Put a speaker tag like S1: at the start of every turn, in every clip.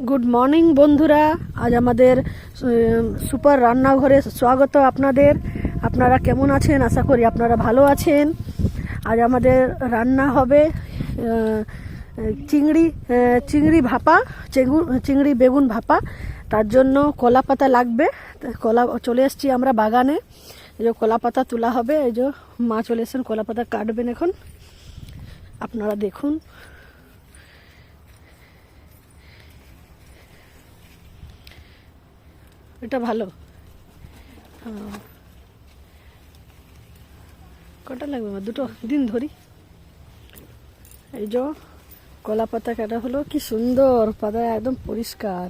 S1: Good morning বন্ধুরা, আজ আমাদের সুপার রান্নাঘরে স্বাগত আপনাদের। আপনারা কেমন আছেন? আশা করি আপনারা ভালো আছেন। আজ আমাদের রান্না হবে চিংড়ি ভাপা, চিংড়ি বেগুন ভাপা। তার জন্য কলা পাতা লাগবে। কলা চলে এসেছি আমরা বাগানে। এই যে কলা পাতা তোলা হবে। এই যে মা চলে এসেছেন, কলা পাতা কাটবেন এখন। আপনারা দেখুন। এটা ভালো। কটা লাগবে? আমার দুটো দিন ধরি। এই যে কলা পাতা কাটা হলো, কি সুন্দর পাতা, একদম পরিষ্কার,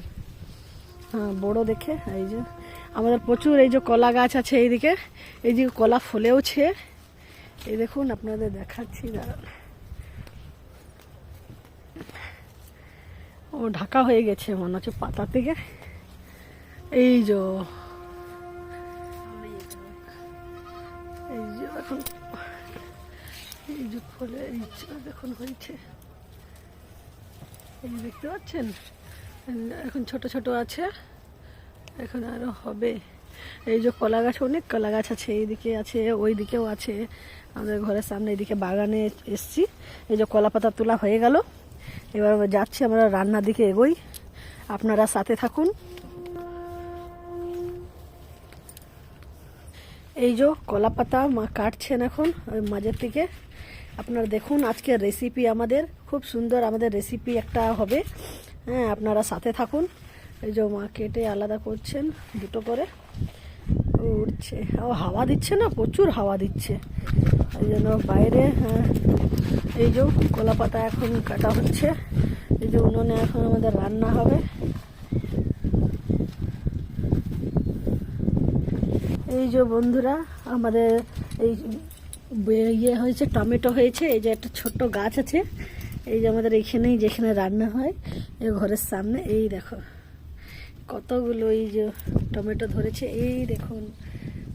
S1: হ্যাঁ বড় দেখে। এই যে আমাদের প্রচুর এই যে কলা গাছ আছে এইদিকে, এই যে কলা ফলেওছে। এই দেখুন, আপনাদের দেখাচ্ছি, দাঁড়ান। ও ঢাকা হয়ে গেছে মনে হচ্ছে পাতা থেকে। এই যে এখন এই যে ফলে দেখুন হয়েছে, এই দেখতে পাচ্ছেন, এখন ছোট ছোট আছে, এখন আরো হবে। এই যে কলা গাছ, অনেক কলা গাছ আছে, এইদিকে আছে, ওই দিকেও আছে। আমাদের ঘরের সামনে এইদিকে বাগানে এসছি। এই যে কলা পাতা তোলা হয়ে গেল, এবার যাচ্ছি আমরা রান্নার দিকে এগোই। আপনারা সাথে থাকুন। এই যে কলা পাতা মা কাটছেন এখন ওই মাঝের থেকে। আপনারা দেখুন, আজকের রেসিপি আমাদের খুব সুন্দর, আমাদের রেসিপি একটা হবে। হ্যাঁ, আপনারা সাথে থাকুন। এই যে মা কেটে আলাদা করছেন দুটো করে। উঠছে, ও হাওয়া দিচ্ছে না, প্রচুর হাওয়া দিচ্ছে, এই জন্য বাইরে। হ্যাঁ, এই যে কলা পাতা এখন কাটা হচ্ছে। এই যে উনুনে এখন আমাদের রান্না হবে। এই যে বন্ধুরা, আমাদের এই ইয়ে হয়েছে, টমেটো হয়েছে। এই যে একটা ছোট্ট গাছ আছে, এই যে আমাদের এইখানেই যেখানে রান্না হয়, এই ঘরের সামনে। এই দেখো কতগুলো এই যে টমেটো ধরেছে, এই দেখুন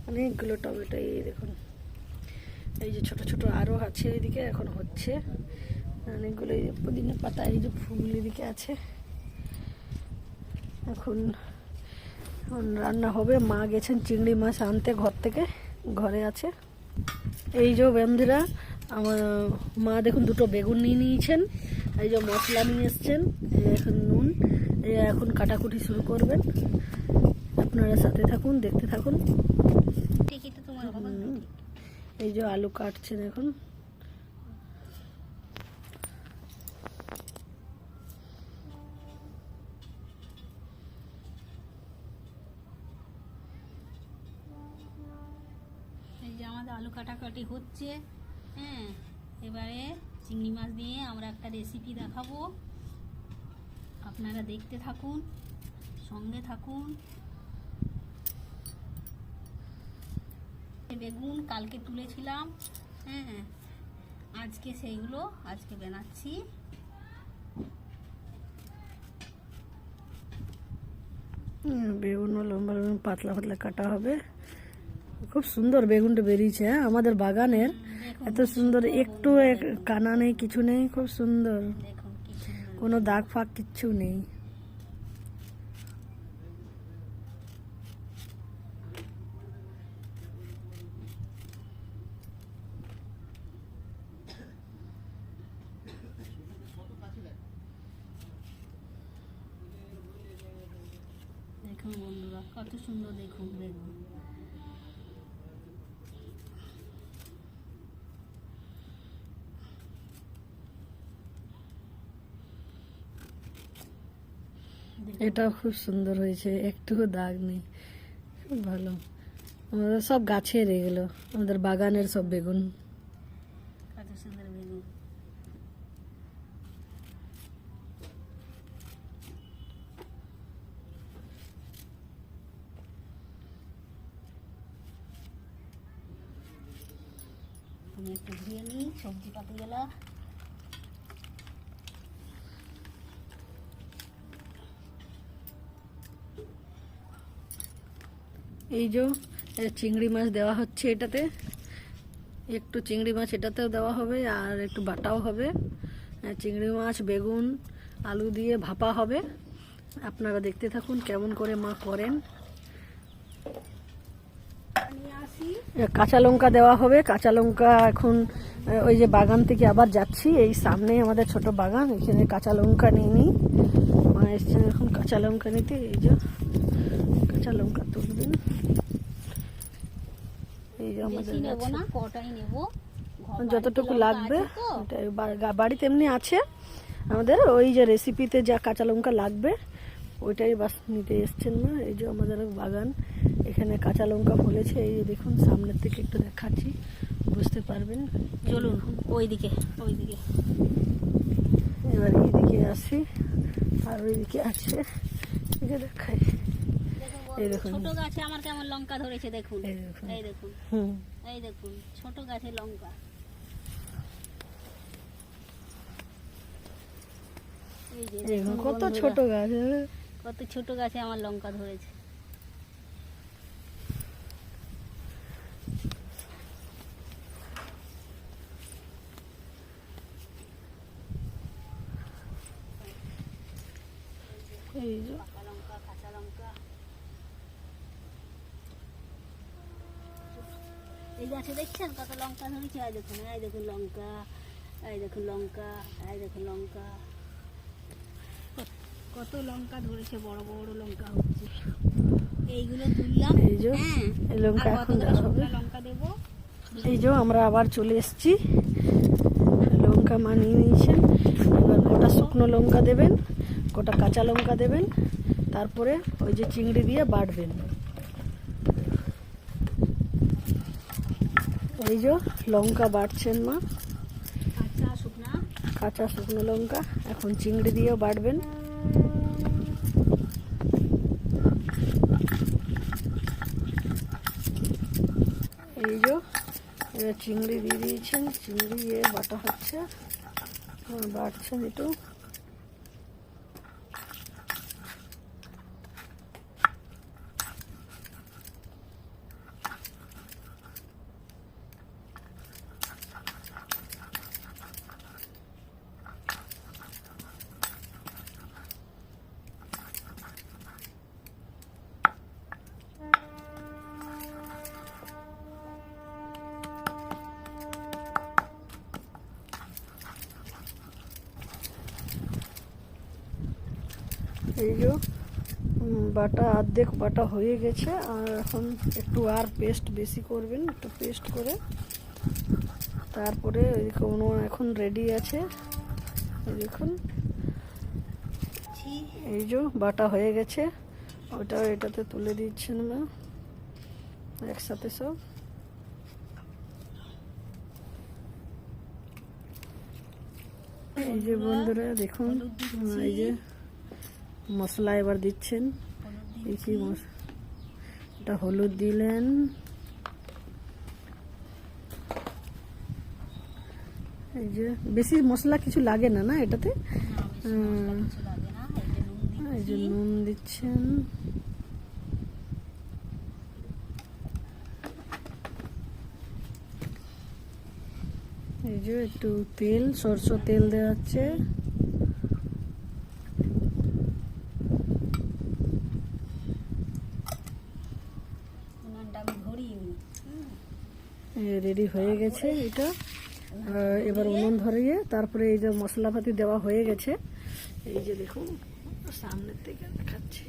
S1: অনেকগুলো টমেটো, এই দেখুন। এই যে ছোট ছোট আরও আছে এইদিকে, এখন হচ্ছে অনেকগুলো। এই যে পুদিনা পাতা, এই যে ফুল এদিকে আছে। এখন রান্না হবে। মা গেছেন চিংড়ি মাছ আনতে ঘর থেকে, ঘরে আছে। এই যে বন্ধুরা, আমার মা দেখুন দুটো বেগুন নিয়ে নিয়েছেন। এই যে মশলা নিয়ে এসছেন, এখন নুন, এখন কাটাকুটি শুরু করবেন। আপনারা সাথে থাকুন, দেখতে থাকুন। এই যে আলু কাটছেন এখন।
S2: আমাদের আলু কাটাকাটি হচ্ছে। হ্যাঁ, এবারে চিংড়ি মাছ দিয়ে আমরা একটা রেসিপি দেখাবো। আপনারা দেখতে থাকুন, সঙ্গে থাকুন। বেগুন কালকে তুলেছিলাম, হ্যাঁ, আজকে সেইগুলো বানাচ্ছি।
S1: বেগুনও লম্বা লম্বা পাতলা পাতলা কাটা হবে। খুব সুন্দর বেগুনটা বেরিয়েছে, হ্যাঁ, আমাদের বাগানের। এত সুন্দর, একটু কানা নেই, কিছু নেই, খুব সুন্দর, কোনো দাগ ফাগ কিচ্ছু নেই।
S2: দেখুন বন্ধুরা, কত সুন্দর দেখুন বেগুন।
S1: এটা খুব সুন্দর হয়েছে, একটু দাগ নেই, খুব ভালো। আমাদের সব গাছের এগুলো, আমাদের বাগানের সব বেগুন।
S2: কত সুন্দর বেগুন। আমি একটু ধুয়ে নিই, সবজি পাতে গেলা।
S1: এই যে চিংড়ি মাছ দেওয়া হচ্ছে এটাতে, একটু চিংড়ি মাছ এটাতেও দেওয়া হবে, আর একটু বাটাও হবে। চিংড়ি মাছ, বেগুন, আলু দিয়ে ভাপা হবে। আপনারা দেখতে থাকুন কেমন করে মা করেন।
S2: নিয়ে আসি।
S1: কাঁচা লঙ্কা দেওয়া হবে। কাঁচা লঙ্কা এখন ওই যে বাগান থেকে আবার যাচ্ছি, এই সামনেই আমাদের ছোট বাগান, এখানে কাঁচা লঙ্কা নিয়ে নিই। মা এসছেন এখন কাঁচা লঙ্কা নিতে। এই যে কাঁচা লঙ্কা তুলবেন। এই যে আমাদের
S2: বেশি নেবো
S1: গাছে
S2: না, কটাই নেবো,
S1: যতটুকু
S2: বাড়িতে
S1: লাগবে।
S2: লঙ্কা আছে তো।
S1: ওটাই বাড়িতে এমনি আছে আমাদের, ওই যে রেসিপিতে যা কাঁচা লঙ্কা লাগবে ওইটাই বাস নিতে এসছেন না। এই যে আমাদের বাগান, এখানে কাঁচা লঙ্কা ফলেছে। এই যে দেখুন, সামনের থেকে একটু দেখাচ্ছি, বুঝতে পারবেন।
S2: চলুন ওইদিকে, ওইদিকে।
S1: এবার এইদিকে আসি, আর ওইদিকে আছে, এই যে দেখাই। এই দেখুন,
S2: ছোট গাছে আমার কেমন লঙ্কা ধরেছে দেখুন।
S1: এই দেখুন।
S2: এই দেখুন,
S1: হুম,
S2: এই দেখুন, ছোট গাছে লঙ্কা। এই যে
S1: দেখুন
S2: দেখুন
S1: কত
S2: বন্ধুরা,
S1: ছোট গাছ।
S2: কত ছোট গাছে আমার লঙ্কা ধরেছে।
S1: এই যে
S2: পাকা লঙ্কা, কাঁচা লঙ্কা। এই গাছে দেখছেন কত লঙ্কা ধরেছে। এই দেখুন, এই দেখুন লঙ্কা, এই দেখুন লঙ্কা, এই দেখুন লঙ্কা। কত লঙ্কা ধরেছে, বড় বড় লঙ্কা হচ্ছে। এইগুলো তুললাম।
S1: এই যে
S2: হ্যাঁ,
S1: এই লঙ্কা
S2: আর
S1: এখন
S2: কতগুলো
S1: দেওয়া হবে।
S2: শুকনো লঙ্কা দেবো।
S1: এই যে আমরা আবার চলে এসেছি, লঙ্কা মানিয়ে নিয়েছেন। এবার গোটা শুকনো লঙ্কা দেবেন, গোটা কাঁচা লঙ্কা দেবেন, তারপরে ওই যে চিংড়ি দিয়ে বাটবেন। এই যে লঙ্কা বাটছেন মা,
S2: কাঁচা শুকনা।
S1: কাঁচা শুকনো লঙ্কা। এখন চিংড়ি দিয়েও বাটবেন। এই যে এবার চিংড়ি দিয়ে দিয়েছেন, চিংড়ি দিয়ে বাটা হচ্ছে, বাটছেন একটু। এই যে বাটা অর্ধেক বাটা হয়ে গেছে, আর এখন একটু আর পেস্ট বেশি করবেন, একটু পেস্ট করে তারপরে ওইদিকে উনুন এখন রেডি আছে। এই দেখুন, এই যে বাটা হয়ে গেছে, ওটা এটাতে তুলে দিচ্ছেন না একসাথে সব। এই যে বন্ধুরা দেখুন, এই যে মশলা এবার দিচ্ছেন। এই কি এটা হলুদ দিলেন, এই যে বেশি মশলা কিছু লাগে না না এটাতে। এই যে নুন দিচ্ছেন, এই যে একটু তেল, সরষের তেল দেওয়া হচ্ছে। রেডি হয়ে গেছে এটা। এবার উনুন ধরিয়ে তারপরে এই যে মশলাপাতি দেওয়া হয়ে গেছে। এই যে দেখুন, সামনের থেকে দেখাচ্ছি।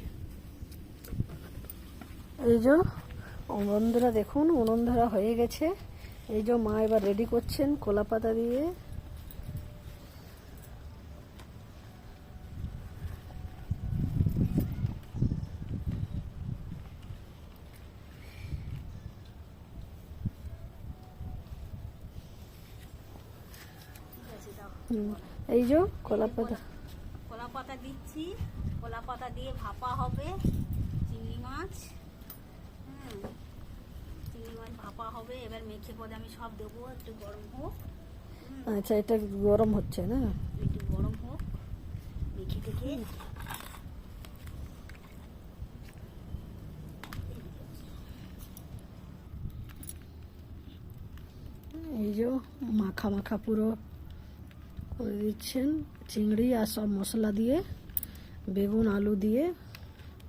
S1: এই যে বন্ধুরা দেখুন, উনুন ধরা হয়ে গেছে। এই যে মা এবার রেডি করছেন কলা পাতা দিয়ে। এই যে কলা পাতা,
S2: কলা পাতা দিচ্ছি। কলা পাতা দিয়ে ভাপা হবে চিংড়ি মাছ। চিংড়ি মাছ ভাপা হবে। এবার মেখে পদে আমি সব দেবো, একটু গরম হোক।
S1: আচ্ছা এটা গরম হচ্ছে না,
S2: একটু গরম হোক, মেখে টেখে।
S1: এই যে মাখা মাখা পুরো করে দিচ্ছেন চিংড়ি আর সব মশলা দিয়ে। বেগুন আলু দিয়ে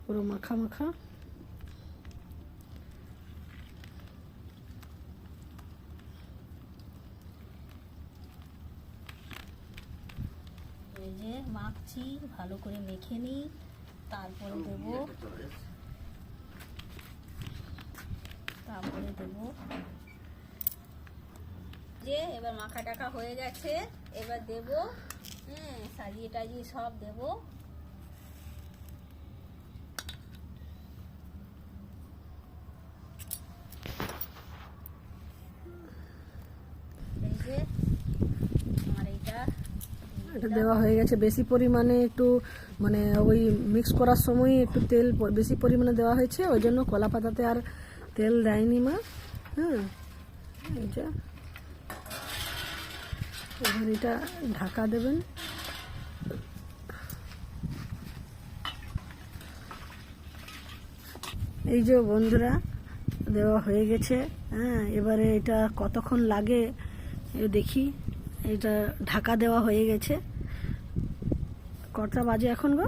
S1: পুরো মাখা মাখা।
S2: এই যে মাখছি, ভালো করে মেখে নিই, তারপরে দেবো যে এবার মাখা টাকা হয়ে গেছে, এবার দেবো সাজিয়ে টাজিয়ে সব দেবো। এই যে আমার
S1: এটা দেওয়া হয়ে গেছে। বেশি পরিমাণে একটু মানে ওই মিক্স করার সময় একটু তেল বেশি পরিমাণে দেওয়া হয়েছে, ওই জন্য কলা পাতাতে আর তেল দেয়নি মা। হ্যাঁ, এইটা এবার এটা ঢাকা দেবেন। এই যে বন্ধুরা দেওয়া হয়ে গেছে। হ্যাঁ, এবারে এটা কতক্ষণ লাগে দেখি। এটা ঢাকা দেওয়া হয়ে গেছে। কটা বাজে এখন গো?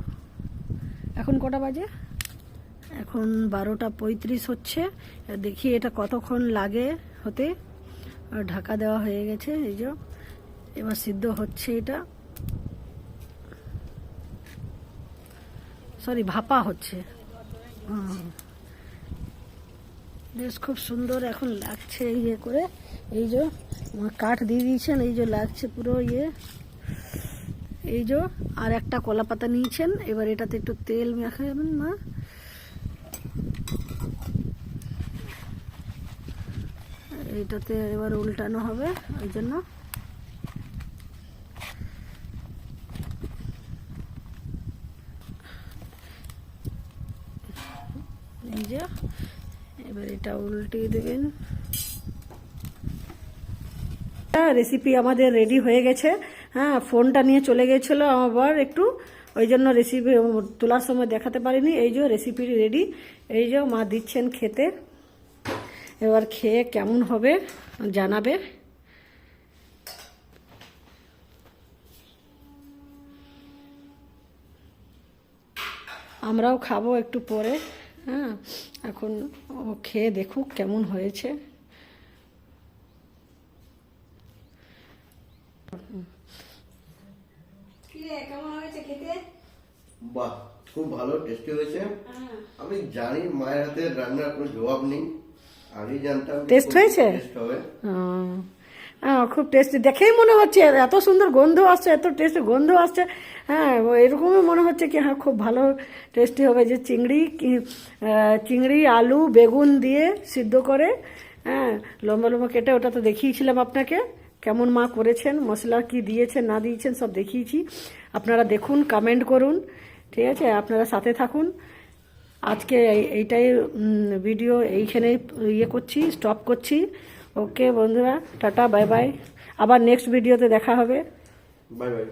S1: এখন কটা বাজে? এখন 12:35 হচ্ছে। দেখি এটা কতক্ষণ লাগে হতে। ঢাকা দেওয়া হয়ে গেছে। এই যে এবার সিদ্ধ হচ্ছে, এটা সরি ভাপা হচ্ছে। বেশ খুব সুন্দর এখন লাগছে ইয়ে করে। এই যে কাঠ দিয়ে দিয়েছেন, এই যে লাগছে পুরো ইয়ে। এই যে আর একটা কলা পাতা নিয়েছেন, এবার এটাতে একটু তেল মাখাবেন মা। এইটাতে এবার উল্টানো হবে, ওই জন্য এই যে এবার এটা উল্টিয়ে দেবেন। রেসিপি আমাদের রেডি হয়ে গেছে। হ্যাঁ, ফোনটা নিয়ে চলে গেছিলো আমার বর একটু, ওই জন্য রেসিপি তোলার সময় দেখাতে পারিনি। এই যে রেসিপি রেডি। এই যে মা দিচ্ছেন খেতে। এবার খেয়ে কেমন হবে জানাবে। আমরাও খাবো একটু পরে। হ্যাঁ, এখন ও খেয়ে দেখুক কেমন হয়েছে। কেমন হয়েছে খেতে?
S3: বাহ, খুব ভালো, টেস্টি হয়েছে। আমি জানি মায়ের হাতের রান্নার কোনো জবাব নেই, আমি জানতাম
S1: টেস্ট হয়েছে। খুব টেস্টি, দেখেই মনে হচ্ছে এত সুন্দর গন্ধ আসছে, এত টেস্টি গন্ধ আসছে। হ্যাঁ, এরকমই মনে হচ্ছে কি হ্যাঁ খুব ভালো টেস্টি হবে। যে চিংড়ি আলু বেগুন দিয়ে সিদ্ধ করে, হ্যাঁ লম্বা লম্বা কেটে, ওটা তো দেখিয়েছিলাম আপনাকে কেমন মা করেছেন, মশলা কি দিয়েছেন না দিয়েছেন সব দেখিয়েছি। আপনারা দেখুন, কমেন্ট করুন, ঠিক আছে? আপনারা সাথে থাকুন। আজকে এইটাই ভিডিও এইখানে ইয়ে করছি, স্টপ করছি। ওকে বন্ধুরা, টাটা, বাই বাই। আবার নেক্সট ভিডিওতে দেখা হবে।
S3: Bye bye.